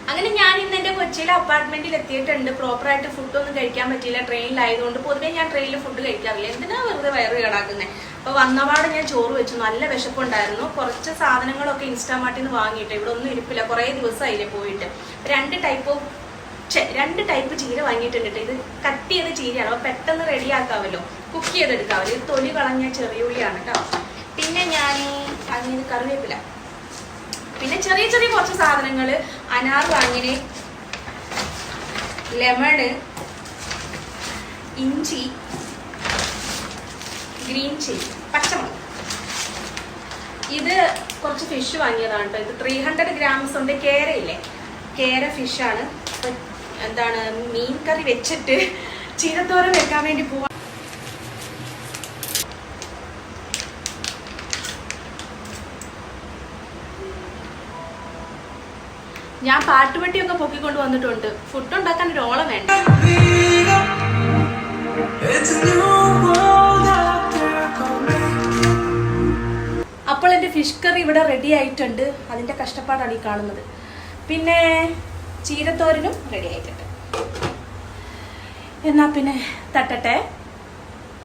അങ്ങനെ ഞാൻ ഇന്ന് എന്റെ കൊച്ചിയിലെ അപ്പാർട്ട്മെന്റിൽ എത്തിയിട്ടുണ്ട്. പ്രോപ്പറായിട്ട് ഫുഡൊന്നും കഴിക്കാൻ പറ്റിയില്ല, ട്രെയിനിലായതുകൊണ്ട്. പൊതുവെ ഞാൻ ട്രെയിനിൽ ഫുഡ് കഴിക്കാറില്ല, എന്തിനാ വെറുതെ വയറ് കേടാക്കുന്നത്. അപ്പൊ വന്നപാട് ഞാൻ ചോറ് വെച്ചു, നല്ല വിശപ്പുണ്ടായിരുന്നു. കുറച്ച് സാധനങ്ങളൊക്കെ ഇൻസ്റ്റാമാർട്ടിൽ നിന്ന് വാങ്ങിയിട്ട്, ഇവിടെ ഒന്നും ഇരിപ്പില്ല, കുറേ ദിവസമായില്ലേ പോയിട്ട്. രണ്ട് ടൈപ്പ് ചീര വാങ്ങിയിട്ടുണ്ട്. ഇത് കട്ട് ചെയ്ത ചീരയാണ്, അപ്പൊ പെട്ടെന്ന് റെഡിയാക്കാമല്ലോ, കുക്ക് ചെയ്തെടുക്കാമല്ലോ. ഇത് തൊലി കളഞ്ഞ ചെറിയുള്ളിയാണ് കേട്ടോ. പിന്നെ ഞാൻ അതിന് കറിവേപ്പില, പിന്നെ ചെറിയ ചെറിയ കുറച്ച് സാധനങ്ങൾ, അനാർ വാങ്ങിന്, ലെമണ്, ഇഞ്ചി, ഗ്രീൻ ചില്ലി, പച്ചമുളക്. ഇത് കുറച്ച് ഫിഷ് വാങ്ങിയതാണ് കേട്ടോ. ഇത് 300 ഗ്രാംസ് ഉണ്ട്. കേരയില്ലേ, കേര ഫിഷാണ്. എന്താണ്, മീൻ കറി വെച്ചിട്ട് ചീരത്തോരൻ വെക്കാൻ വേണ്ടി പോവാ. ഞാൻ പാട്ടുപെട്ടിയൊക്കെ പൊക്കിക്കൊണ്ട് വന്നിട്ടുണ്ട്. ഫുഡ് ഉണ്ടാക്കാൻ ഒരു ഓളം വേണ്ട. അപ്പോൾ എൻ്റെ ഫിഷ് കറി ഇവിടെ റെഡി ആയിട്ടുണ്ട്. അതിൻ്റെ കഷ്ടപ്പാടാണ് ഈ കാണുന്നത്. പിന്നെ ചീരത്തോരനും റെഡി ആയിട്ടുണ്ട്. എന്നാ പിന്നെ തട്ടട്ടെ.